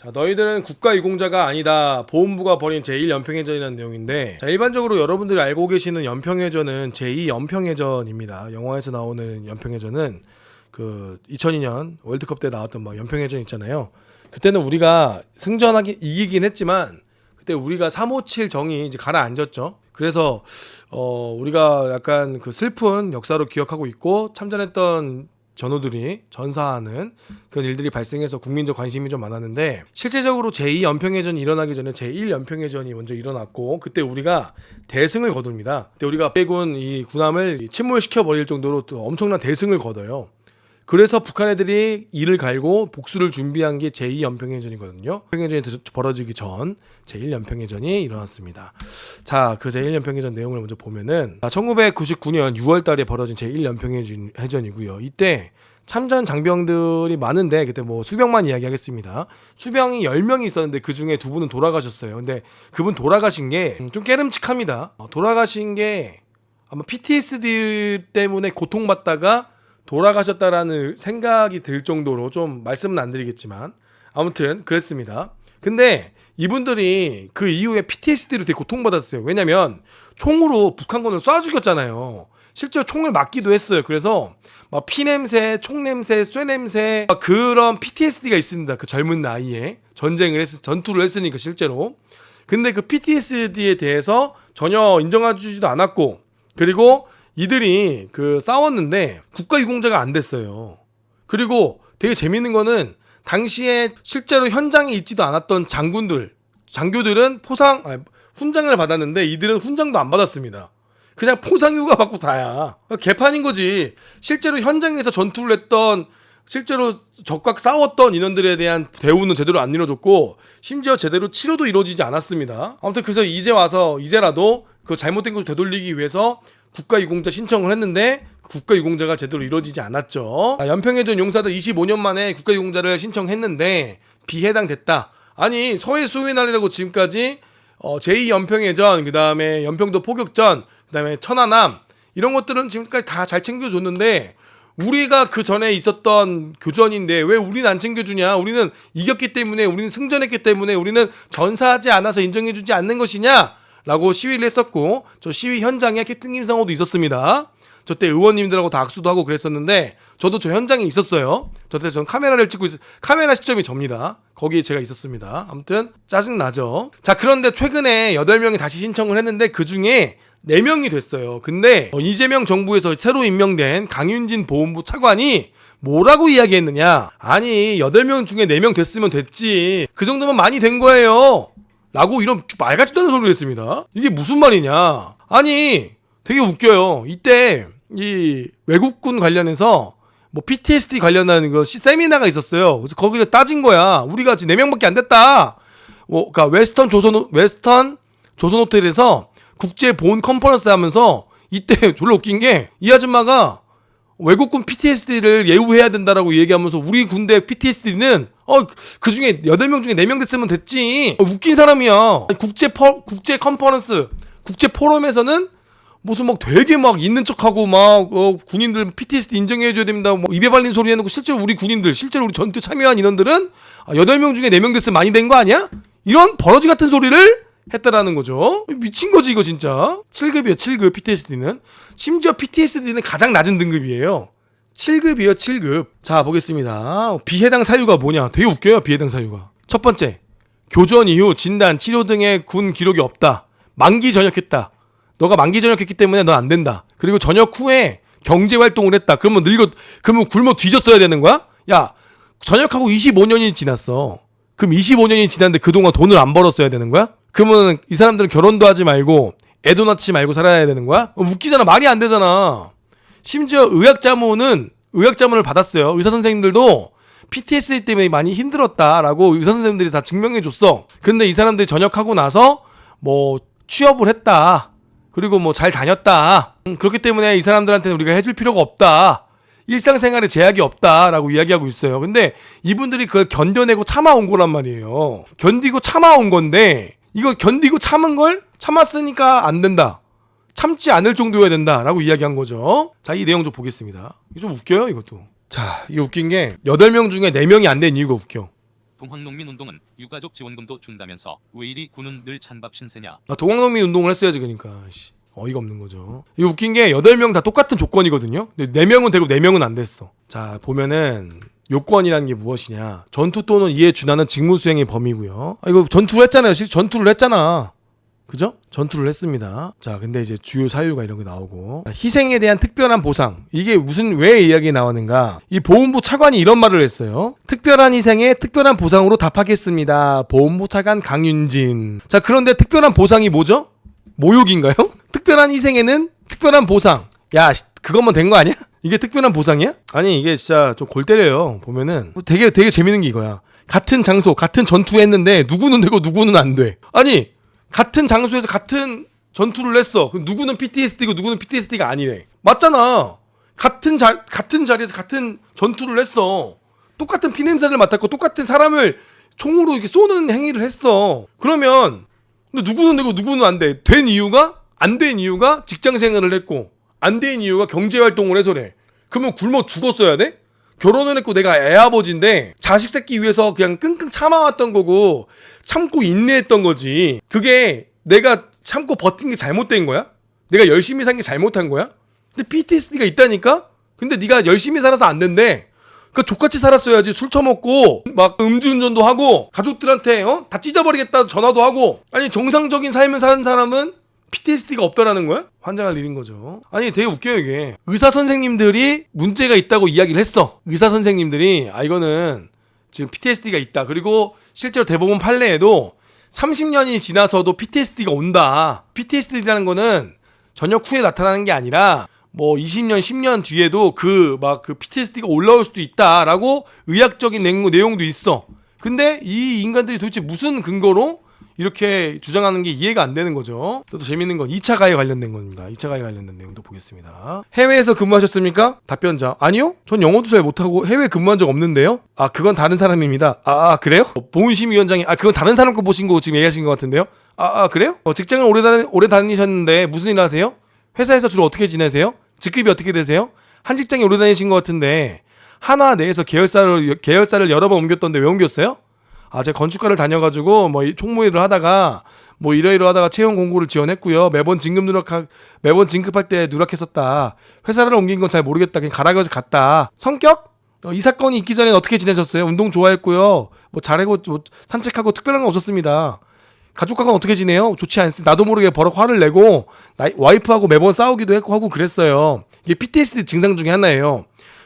자, 너희들은 국가유공자가 아니다. 보훈부가 벌인 제1연평해전이라는 내용인데, 자, 일반적으로 여러분들이 알고 계시는 연평해전은 제2연평해전입니다. 영화에서 나오는 연평해전은 그 2002년 월드컵 때 나왔던 막 연평해전 있잖아요. 그때는 우리가 승전하기 이기긴 했지만 그때 우리가 357 정이 이제 가라앉았죠. 그래서 우리가 약간 그 슬픈 역사로 기억하고 있고, 참전했던 전우들이 전사하는 그런 일들이 발생해서 국민적 관심이 좀 많았는데, 실제적으로 제2연평해전이 일어나기 전에 제1연평해전이 먼저 일어났고, 그때 우리가 대승을 거둡니다. 그때 우리가 빼군 이 군함을 침몰시켜버릴 정도로 또 엄청난 대승을 거둬요. 그래서 북한 애들이 이를 갈고 복수를 준비한 게 제2연평해전이거든요. 연평해전이 벌어지기 전 제1연평해전이 일어났습니다. 자, 그 제1연평해전 내용을 먼저 보면은 1999년 6월 달에 벌어진 제1연평해전이고요. 이때 참전 장병들이 많은데, 그때 뭐 수병만 이야기하겠습니다. 수병이 10명이 있었는데 그 중에 2분은 돌아가셨어요. 근데 그분 돌아가신 게 좀 깨름칙합니다. 돌아가신 게 아마 PTSD 때문에 고통받다가 돌아가셨다라는 생각이 들 정도로, 좀 말씀은 안 드리겠지만 아무튼 그랬습니다. 근데 이분들이 그 이후에 PTSD로 되게 고통받았어요. 왜냐면 총으로 북한군을 쏴 죽였잖아요. 실제로 총을 맞기도 했어요. 그래서 막 피냄새, 총냄새, 쇠냄새, 그런 PTSD가 있습니다. 그 젊은 나이에 전투를 했으니까 실제로. 근데 그 PTSD에 대해서 전혀 인정해주지도 않았고, 그리고 이들이 그 싸웠는데 국가유공자가 안 됐어요. 그리고 되게 재밌는 거는 당시에 실제로 현장에 있지도 않았던 장교들은 훈장을 받았는데 이들은 훈장도 안 받았습니다. 그냥 포상휴가 받고 다야. 개판인 거지. 실제로 현장에서 전투를 했던, 실제로 적과 싸웠던 인원들에 대한 대우는 제대로 안 이루어졌고, 심지어 제대로 치료도 이루어지지 않았습니다. 아무튼 그래서 이제라도 그 잘못된 것을 되돌리기 위해서 국가유공자 신청을 했는데 국가유공자가 제대로 이루어지지 않았죠. 연평해전 용사들 25년 만에 국가유공자를 신청했는데 비해당됐다. 아니, 서해 수호의 날이라고 지금까지 제2연평해전, 그 다음에 연평도 포격전, 그 다음에 천안함, 이런 것들은 지금까지 다 잘 챙겨줬는데 우리가 그 전에 있었던 교전인데 왜 우리는 안 챙겨주냐? 우리는 이겼기 때문에, 우리는 승전했기 때문에, 우리는 전사하지 않아서 인정해주지 않는 것이냐? 라고 시위를 했었고, 저 시위 현장에 캡틴 김상호도 있었습니다. 저 때 의원님들하고 다 악수도 하고 그랬었는데, 저도 저 현장에 있었어요. 저때 전 카메라를 찍고 카메라 시점이 접니다. 거기에 제가 있었습니다. 아무튼 짜증나죠. 자, 그런데 최근에 8명이 다시 신청을 했는데 그 중에 4명이 됐어요. 근데 이재명 정부에서 새로 임명된 강윤진 보훈부 차관이 뭐라고 이야기했느냐? 아니, 8명 중에 4명 됐으면 됐지. 그 정도면 많이 된 거예요. 라고 이런 말 같지도 않은 소리를 했습니다. 이게 무슨 말이냐? 아니, 되게 웃겨요. 이때 이 외국군 관련해서 뭐 PTSD 관련한 거 세미나가 있었어요. 그래서 거기서 따진 거야. 우리가 지금 4명밖에 안 됐다. 그러니까 웨스턴 조선 호텔에서 국제 보훈 컨퍼런스 하면서, 이때 졸라 웃긴 게 이 아줌마가 외국군 PTSD를 예우해야 된다라고 얘기하면서 우리 군대 PTSD는 그 중에 8명 중에 4명 됐으면 됐지. 웃긴 사람이야. 국제 컨퍼런스, 국제 포럼에서는 무슨 막 되게 막 있는 척하고 막 군인들 PTSD 인정해줘야 됩니다. 뭐 입에 발린 소리 해놓고 실제로 우리 군인들, 실제로 우리 전투에 참여한 인원들은 8명 중에 4명 됐으면 많이 된 거 아니야? 이런 버러지 같은 소리를 했다라는 거죠. 미친 거지 이거 진짜. 7급이에요. 7급 PTSD는. 심지어 PTSD는 가장 낮은 등급이에요. 7급이에요. 7급. 자, 보겠습니다. 비해당 사유가 뭐냐? 되게 웃겨요. 비해당 사유가. 첫 번째, 교전 이후 진단, 치료 등의 군 기록이 없다. 만기 전역했다. 너가 만기 전역했기 때문에 너 안 된다. 그리고 전역 후에 경제 활동을 했다. 그러면 굶어 뒤졌어야 되는 거야? 야, 전역하고 25년이 지났어. 그럼 25년이 지났는데 그동안 돈을 안 벌었어야 되는 거야? 그러면 이 사람들은 결혼도 하지 말고 애도 낳지 말고 살아야 되는 거야? 웃기잖아. 말이 안 되잖아. 심지어 의학자문을 받았어요. 의사 선생님들도 PTSD 때문에 많이 힘들었다라고 의사 선생님들이 다 증명해 줬어. 근데 이 사람들이 전역하고 나서 뭐 취업을 했다. 그리고 뭐 잘 다녔다. 그렇기 때문에 이 사람들한테는 우리가 해줄 필요가 없다. 일상생활에 제약이 없다라고 이야기하고 있어요. 근데 이분들이 그걸 견뎌내고 참아온 거란 말이에요. 견디고 참아온 건데, 이거 견디고 참았으니까 안 된다. 참지 않을 정도여야 된다라고 이야기한 거죠. 자, 이 내용 좀 보겠습니다. 이게 좀 웃겨요, 이것도. 자, 이게 웃긴 게 8명 중에 4명이 안 된 이유가 웃겨. 동학농민운동은 유가족 지원금도 준다면서 왜 이리 군은 늘 찬밥 신세냐. 동학농민 운동을 했어야지 그러니까. 어이가 없는 거죠. 이거 웃긴 게 8명 다 똑같은 조건이거든요. 근데 4명은 되고 4명은 안 됐어. 자 보면은 요건이라는 게 무엇이냐. 전투 또는 이에 준하는 직무 수행의 범위고요. 이거 전투를 했잖아요. 전투를 했잖아. 그죠? 전투를 했습니다. 자, 근데 이제 주요 사유가 이런 게 나오고 희생에 대한 특별한 보상. 이게 무슨 왜 이야기 나오는가? 이 보훈부 차관이 이런 말을 했어요. 특별한 희생에 특별한 보상으로 답하겠습니다. 보훈부 차관 강윤진. 자, 그런데 특별한 보상이 뭐죠? 모욕인가요? 특별한 희생에는 특별한 보상. 야, 그것만 된 거 아니야? 이게 특별한 보상이야? 아니, 이게 진짜 좀 골 때려요. 보면은 되게 재밌는 게 이거야. 같은 장소, 같은 전투했는데 누구는 되고 누구는 안 돼. 아니, 같은 장소에서 같은 전투를 했어. 그럼 누구는 PTSD고 누구는 PTSD가 아니래. 맞잖아. 같은 자리에서 같은 전투를 했어. 똑같은 피냄새를 맡았고 똑같은 사람을 총으로 이렇게 쏘는 행위를 했어. 그러면 근데 누구는 되고 누구는 안 돼. 안 된 이유가 직장 생활을 했고 안 된 이유가 경제 활동을 해서래. 그러면 굶어 죽었어야 돼? 결혼을 했고 내가 애아버지인데 자식 새끼 위해서 그냥 끙끙 참아왔던 거고 참고 인내했던 거지. 그게 내가 참고 버틴 게 잘못된 거야? 내가 열심히 산 게 잘못한 거야? 근데 PTSD가 있다니까? 근데 네가 열심히 살아서 안 된대. 그러니까 족같이 살았어야지. 술 처먹고 막 음주운전도 하고 가족들한테 다 찢어버리겠다 전화도 하고. 아니 정상적인 삶을 사는 사람은 PTSD가 없다라는 거야? 환장할 일인 거죠. 아니 되게 웃겨요 이게. 의사 선생님들이 문제가 있다고 이야기를 했어. 의사 선생님들이 이거는 지금 PTSD가 있다. 그리고 실제로 대법원 판례에도 30년이 지나서도 PTSD가 온다. PTSD라는 거는 전역 후에 나타나는 게 아니라 뭐 20년, 10년 뒤에도 그 PTSD가 올라올 수도 있다라고 의학적인 내용도 있어. 근데 이 인간들이 도대체 무슨 근거로 이렇게 주장하는 게 이해가 안 되는 거죠. 또 재밌는 건 2차 가해 관련된 겁니다. 2차 가해 관련된 내용도 보겠습니다. 해외에서 근무하셨습니까? 답변자: 아니요. 전 영어도 잘 못하고 해외 근무한 적 없는데요. 그건 다른 사람입니다. 그래요? 보훈심의위원장이 그건 다른 사람 거 보신 거 지금 얘기하신 것 같은데요. 그래요? 직장을 오래 다니셨는데 무슨 일 하세요? 회사에서 주로 어떻게 지내세요? 직급이 어떻게 되세요? 한 직장에 오래 다니신 것 같은데 하나 내에서 계열사를 여러 번 옮겼던데 왜 옮겼어요? 제가 건축가를 다녀가지고 뭐 총무일을 하다가 뭐 이러하다가 채용 공고를 지원했고요. 매번 진급할 때 누락했었다. 회사를 옮긴 건 잘 모르겠다. 그냥 가라고 해서 갔다. 성격? 이 사건이 있기 전에 어떻게 지내셨어요? 운동 좋아했고요. 뭐 잘하고 산책하고 특별한 건 없었습니다. 가족과는 어떻게 지내요? 좋지 않습니다. 나도 모르게 버럭 화를 내고 와이프하고 매번 싸우기도 했고 하고 그랬어요. 이게 PTSD 증상 중에 하나예요.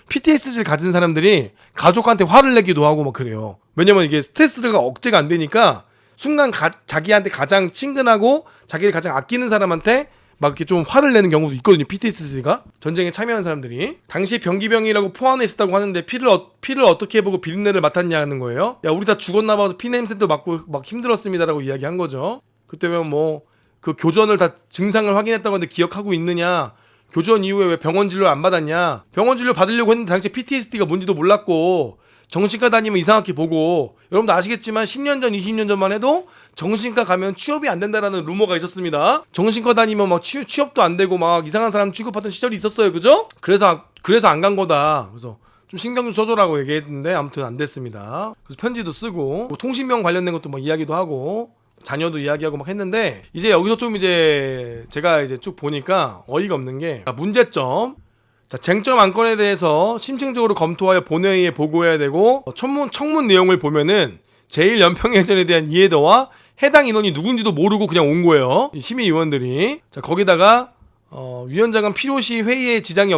PTSD를 가진 사람들이 가족한테 화를 내기도 하고 막 그래요. 왜냐면 이게 스트레스가 억제가 안 되니까 순간 자기한테 가장 친근하고 자기를 가장 아끼는 사람한테 막 이렇게 좀 화를 내는 경우도 있거든요. PTSD가 전쟁에 참여한 사람들이 당시 병기병이라고 포함해 있었다고 하는데 피를 어떻게 해보고 비린내를 맡았냐는 거예요. 야, 우리 다 죽었나 봐서 피 냄새도 맡고 막 힘들었습니다라고 이야기한 거죠. 그때면 뭐 그 교전을 다 증상을 확인했다고 하는데 기억하고 있느냐? 교전 이후에 왜 병원 진료 안 받았냐? 병원 진료 받으려고 했는데 당시 PTSD가 뭔지도 몰랐고 정신과 다니면 이상하게 보고. 여러분도 아시겠지만 10년 전 20년 전만 해도 정신과 가면 취업이 안 된다라는 루머가 있었습니다. 정신과 다니면 막 취업도 안 되고 막 이상한 사람 취급하던 시절이 있었어요. 그죠? 그래서 안 간 거다. 그래서 좀 신경 좀 써줘라고 얘기했는데 아무튼 안 됐습니다. 그래서 편지도 쓰고 뭐 통신병 관련된 것도 막 이야기도 하고 자녀도 이야기하고 막 했는데 이제 여기서 좀 이제 제가 이제 쭉 보니까 어이가 없는 게 문제점. 자, 쟁점 안건에 대해서 심층적으로 검토하여 본회의에 보고해야 되고 청문 내용을 보면은 제1연평해전에 대한 이해도와 해당 인원이 누군지도 모르고 그냥 온 거예요. 이 심의위원들이. 자, 거기다가 위원장은 필요시 회의에 지장이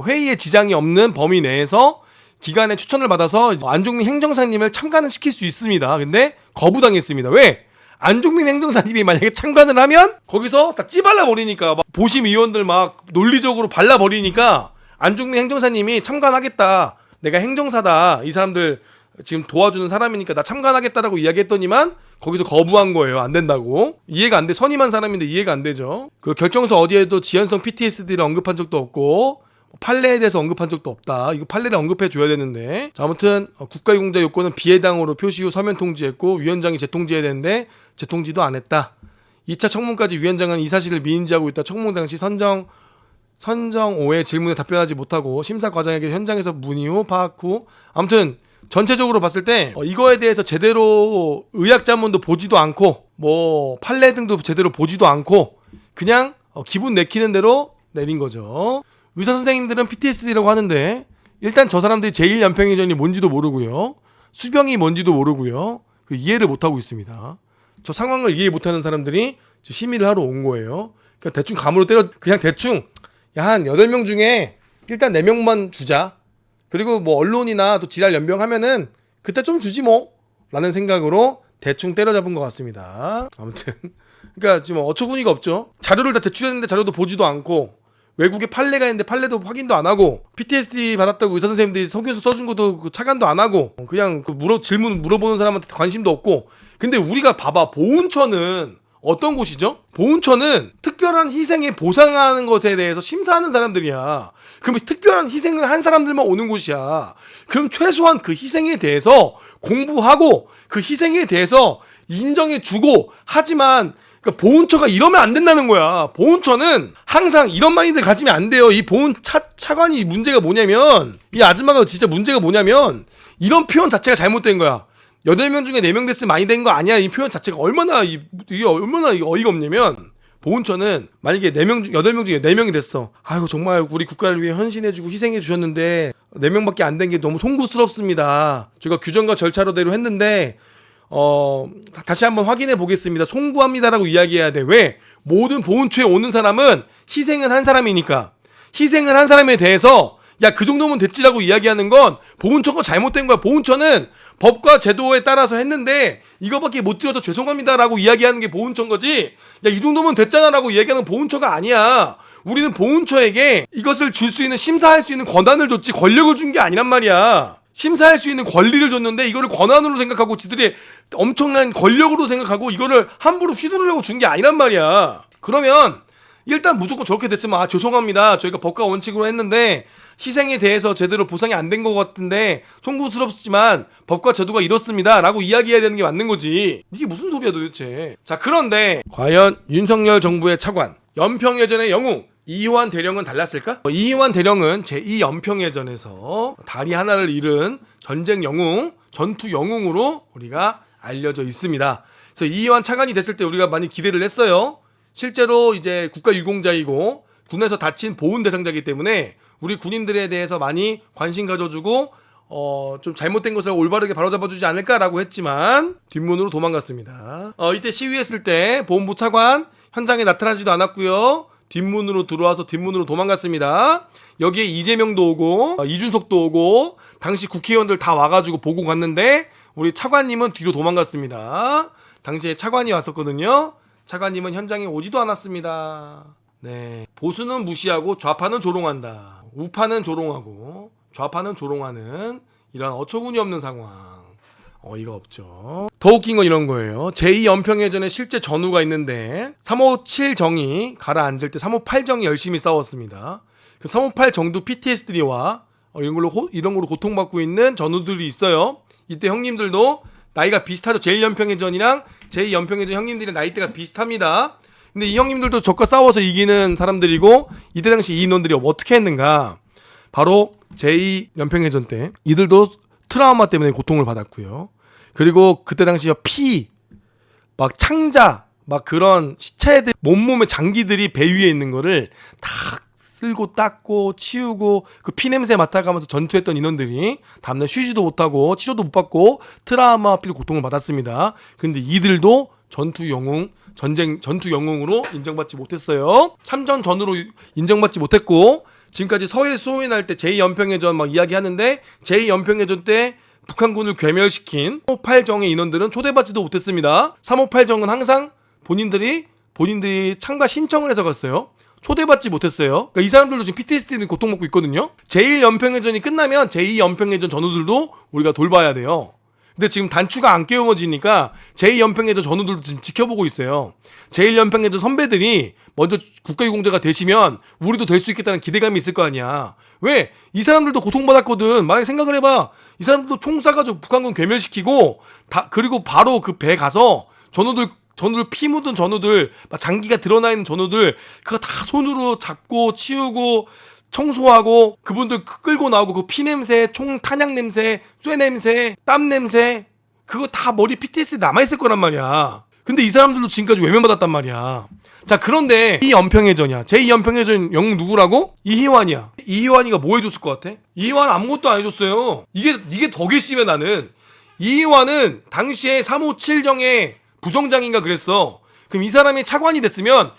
회의에 지장이 없는 범위 내에서 기관의 추천을 받아서 안종민 행정사님을 참관을 시킬 수 있습니다. 근데 거부당했습니다. 왜? 안종민 행정사님이 만약에 참관을 하면 거기서 다 찌발라 버리니까 막 보심위원들 막 논리적으로 발라 버리니까 안종민 행정사님이 참관하겠다. 내가 행정사다. 이 사람들 지금 도와주는 사람이니까 나 참관하겠다라고 이야기했더니만 거기서 거부한 거예요. 안 된다고. 이해가 안 돼. 선임한 사람인데 이해가 안 되죠. 그 결정서 어디에도 지연성 PTSD를 언급한 적도 없고 판례에 대해서 언급한 적도 없다. 이거 판례를 언급해 줘야 되는데. 자, 아무튼 국가유공자 요건은 비해당으로 표시 후 서면 통지했고 위원장이 재통지해야 되는데 재통지도 안 했다. 2차 청문까지 위원장은 이 사실을 미인지하고 있다. 청문 당시 선정 5의 질문에 답변하지 못하고 심사 과장에게 현장에서 문의 후 파악 후 아무튼 전체적으로 봤을 때 이거에 대해서 제대로 의학 자문도 보지도 않고 뭐 판례 등도 제대로 보지도 않고 그냥 기분 내키는 대로 내린 거죠. 의사 선생님들은 PTSD라고 하는데 일단 저 사람들이 제1연평해전이 뭔지도 모르고요. 수병이 뭔지도 모르고요. 이해를 못하고 있습니다. 저 상황을 이해 못하는 사람들이 심의를 하러 온 거예요. 그냥 대충 감으로 때려 그냥 대충 야, 한 8명 중에 일단 4명만 주자. 그리고 뭐 언론이나 또 지랄 연병하면은 그때 좀 주지 뭐 라는 생각으로 대충 때려잡은 것 같습니다. 아무튼 그러니까 지금 어처구니가 없죠. 자료를 다 제출했는데 자료도 보지도 않고 외국에 판례가 있는데 판례도 확인도 안 하고 PTSD 받았다고 의사 선생님들이 석유서 써준 것도 차관도 안 하고 그냥 질문 물어보는 사람한테 관심도 없고. 근데 우리가 봐봐, 보훈처는 어떤 곳이죠? 보훈처는 특별한 희생에 보상하는 것에 대해서 심사하는 사람들이야. 그럼 특별한 희생을 한 사람들만 오는 곳이야. 그럼 최소한 그 희생에 대해서 공부하고 그 희생에 대해서 인정해주고 하지만 그러니까 보훈처가 이러면 안 된다는 거야. 보훈처는 항상 이런 마인드 가지면 안 돼요. 이 보훈 차관이 문제가 뭐냐면 이 아줌마가 진짜 문제가 뭐냐면 이런 표현 자체가 잘못된 거야. 8명 중에 4명 됐으면 많이 된 거 아니야. 이 표현 자체가 이게 얼마나 어이가 없냐면 보훈처는 만약에 8명 중에 4명이 됐어. 아이고 정말 우리 국가를 위해 헌신해주고 희생해 주셨는데 4명밖에 안 된 게 너무 송구스럽습니다. 저희가 규정과 절차로대로 했는데 다시 한번 확인해 보겠습니다. 송구합니다라고 이야기해야 돼. 왜? 모든 보훈처에 오는 사람은 희생을 한 사람이니까. 희생을 한 사람에 대해서 야, 그 정도면 됐지라고 이야기하는 건 보훈처가 잘못된 거야. 보훈처는 법과 제도에 따라서 했는데 이거밖에 못 드려서 죄송합니다라고 이야기하는 게 보훈처인 거지. 야, 이 정도면 됐잖아라고 이야기하는 보훈처가 아니야. 우리는 보훈처에게 이것을 줄 수 있는 심사할 수 있는 권한을 줬지 권력을 준 게 아니란 말이야. 심사할 수 있는 권리를 줬는데 이거를 권한으로 생각하고 지들이 엄청난 권력으로 생각하고 이거를 함부로 휘두르려고 준 게 아니란 말이야. 그러면 일단 무조건 저렇게 됐으면 죄송합니다. 저희가 법과 원칙으로 했는데 희생에 대해서 제대로 보상이 안 된 것 같은데 송구스럽지만 법과 제도가 이렇습니다 라고 이야기해야 되는 게 맞는 거지. 이게 무슨 소리야 도대체. 자, 그런데 과연 윤석열 정부의 차관 연평해전의 영웅 이희환 대령은 달랐을까? 이희환 대령은 제2연평해전에서 다리 하나를 잃은 전쟁 영웅, 전투 영웅으로 우리가 알려져 있습니다. 그래서 이희환 차관이 됐을 때 우리가 많이 기대를 했어요. 실제로 이제 국가유공자이고 군에서 다친 보훈 대상자이기 때문에 우리 군인들에 대해서 많이 관심 가져주고 좀 잘못된 것을 올바르게 바로잡아주지 않을까라고 했지만 뒷문으로 도망갔습니다. 이때 시위했을 때 보훈부 차관 현장에 나타나지도 않았고요. 뒷문으로 들어와서 뒷문으로 도망갔습니다. 여기에 이재명도 오고 이준석도 오고 당시 국회의원들 다 와가지고 보고 갔는데 우리 차관님은 뒤로 도망갔습니다. 당시에 차관이 왔었거든요. 차관님은 현장에 오지도 않았습니다. 네, 보수는 무시하고 좌파는 조롱한다. 우파는 조롱하고 좌파는 조롱하는 이런 어처구니 없는 상황. 어이가 없죠. 더 웃긴 건 이런 거예요. 제2연평해전에 실제 전우가 있는데 357 정이 가라앉을 때 358 정이 열심히 싸웠습니다. 그 358 정도 PTSD와 이런 걸로 고통받고 있는 전우들이 있어요. 이때 형님들도 나이가 비슷하죠. 제1연평해전이랑 제2연평해전 형님들의 나이대가 비슷합니다. 근데 이 형님들도 적과 싸워서 이기는 사람들이고 이때 당시 이 인원들이 어떻게 했는가? 바로 제2연평해전 때 이들도 트라우마 때문에 고통을 받았고요. 그리고 그때 당시 막 창자 막 그런 시체들 몸몸의 장기들이 배 위에 있는 거를 다 쓸고 닦고 치우고 그 피 냄새 맡아가면서 전투했던 인원들이 다음날 쉬지도 못하고 치료도 못 받고 트라우마 필 고통을 받았습니다. 근데 이들도 전투 영웅으로 인정받지 못했어요. 참전 전으로 인정받지 못했고 지금까지 서해 소인할 때 제2연평해전 막 이야기하는데 제2연평해전 때 북한군을 괴멸시킨 358정의 인원들은 초대받지도 못했습니다. 358정은 항상 본인들이 참가 신청을 해서 갔어요. 초대받지 못했어요. 그러니까 이 사람들도 지금 PTSD는 고통받고 있거든요. 제1연평해전이 끝나면 제2연평해전 전우들도 우리가 돌봐야 돼요. 근데 지금 단추가 안 깨어지니까 제2연평해전 전우들도 지금 지켜보고 있어요. 제1연평해전 선배들이 먼저 국가유공자가 되시면 우리도 될 수 있겠다는 기대감이 있을 거 아니야. 왜? 이 사람들도 고통받았거든. 만약에 생각을 해봐. 이 사람들도 총 쏴가지고 북한군 괴멸시키고 그리고 바로 그 배 가서 전우들 피 묻은 전우들 막 장기가 드러나 있는 전우들 그거 다 손으로 잡고 치우고 청소하고 그분들 끌고 나오고 그 피 냄새, 총 탄약 냄새, 쇠 냄새, 땀 냄새 그거 다 머리 PTSD 남아있을 거란 말이야. 근데 이 사람들도 지금까지 외면받았단 말이야. 자, 그런데 이 연평해전이야. 제2 연평해전 영웅 누구라고? 이희환이야. 이희환이가 뭐 해줬을 것 같아? 이희환 아무것도 안 해줬어요. 이게 더 괘씸해 나는. 이희환은 당시에 357정의 부정장인가 그랬어. 그럼 이 사람이 차관이 됐으면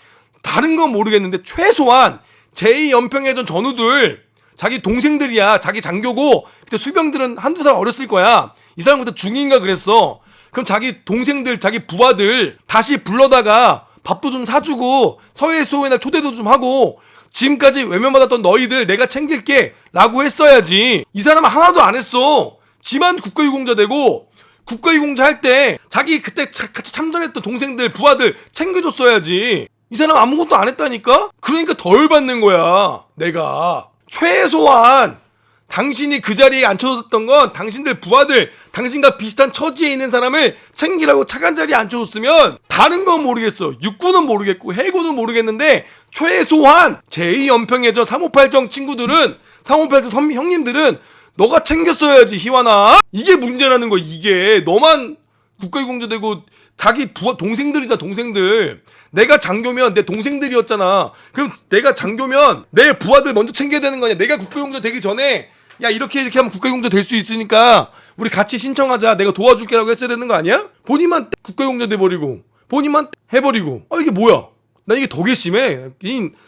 다른 건 모르겠는데 최소한 제2 연평해전 전우들 자기 동생들이야. 자기 장교고 그때 수병들은 한두 살 어렸을 거야. 이 사람 그때 중인가 그랬어. 그럼 자기 동생들 자기 부하들 다시 불러다가 밥도 좀 사주고 서해수호의 초대도 좀 하고 지금까지 외면받았던 너희들 내가 챙길게 라고 했어야지. 이 사람은 하나도 안 했어. 지만 국가유공자 되고 국가유공자 할 때 자기 그때 같이 참전했던 동생들 부하들 챙겨줬어야지. 이 사람 아무것도 안 했다니까? 그러니까 덜 받는 거야. 내가 최소한 당신이 그 자리에 앉혀줬던 건 당신들 부하들 당신과 비슷한 처지에 있는 사람을 챙기라고 차관 자리에 앉혀줬으면 다른 건 모르겠어. 육군은 모르겠고 해군은 모르겠는데 최소한 제2연평해전 358정 친구들은 358정 형님들은 너가 챙겼어야지 희환아. 이게 문제라는 거야. 이게 너만 국가유공자 되고 자기 부하 동생들이잖아. 동생들. 내가 장교면 내 동생들이었잖아. 그럼 내가 장교면 내 부하들 먼저 챙겨야 되는 거 아니야. 내가 국가유공자 되기 전에 야 이렇게 하면 국가유공자 될 수 있으니까 우리 같이 신청하자. 내가 도와줄게라고 했어야 되는 거 아니야? 본인만 국가유공자 돼버리고 본인만 해버리고. 아 이게 뭐야? 난 이게 더 괘씸해.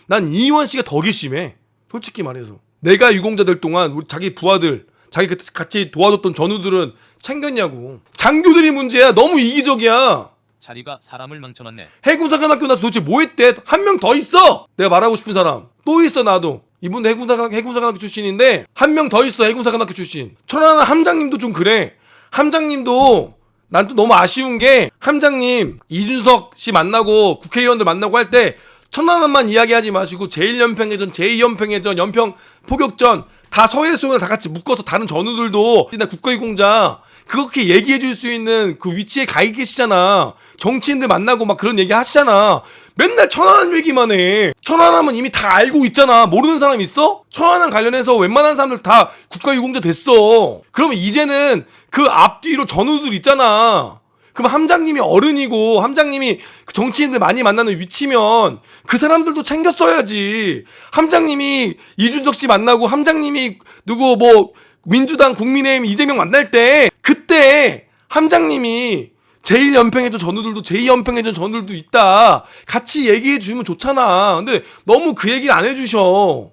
난 이희원 씨가 더 괘씸해. 솔직히 말해서. 내가 유공자 될 동안 우리 자기 부하들 자기 같이 도와줬던 전우들은 챙겼냐고. 장교들이 문제야. 너무 이기적이야. 자리가 사람을 망쳐놨네. 해군사관학교 나서 도대체 뭐 했대? 한 명 더 있어. 내가 말하고 싶은 사람 또 있어. 나도 이분도 해군사관학교 출신인데 한 명 더 있어. 해군사관학교 출신 천안함 함장님도 좀 그래. 함장님도 난 또 너무 아쉬운 게 함장님 이준석 씨 만나고 국회의원들 만나고 할 때 천안함만 이야기하지 마시고 제1연평해전 제2연평해전 연평 포격전 다 서해수를 다 같이 묶어서 다른 전우들도 나 국가유공자 그렇게 얘기해 줄 수 있는 그 위치에 가 계시잖아. 정치인들 만나고 막 그런 얘기 하시잖아. 맨날 천안함 얘기만 해. 천안함은 이미 다 알고 있잖아. 모르는 사람 있어? 천안함 관련해서 웬만한 사람들 다 국가유공자 됐어. 그러면 이제는 그 앞뒤로 전우들 있잖아. 그럼 함장님이 어른이고 함장님이 그 정치인들 많이 만나는 위치면 그 사람들도 챙겼어야지. 함장님이 이준석 씨 만나고 함장님이 누구 뭐 민주당 국민의힘 이재명 만날 때 그때 함장님이 제1연평해전 전우들도 제2연평해전 전우들도 있다 같이 얘기해 주면 좋잖아. 근데 너무 그 얘기를 안 해주셔.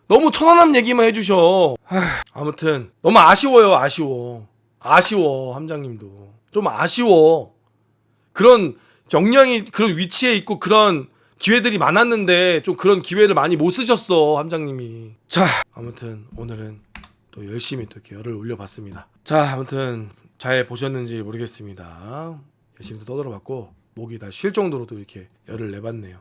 너무 천안함 얘기만 해주셔. 아무튼 너무 아쉬워요. 아쉬워 함장님도 좀 아쉬워. 그런 역량이 그런 위치에 있고 그런 기회들이 많았는데 좀 그런 기회를 많이 못 쓰셨어 함장님이. 자 아무튼 오늘은 또 열심히 또 이렇게 열을 올려봤습니다. 자 아무튼 잘 보셨는지 모르겠습니다. 열심히 또 떠들어봤고 목이 다 쉴 정도로 또 이렇게 열을 내봤네요.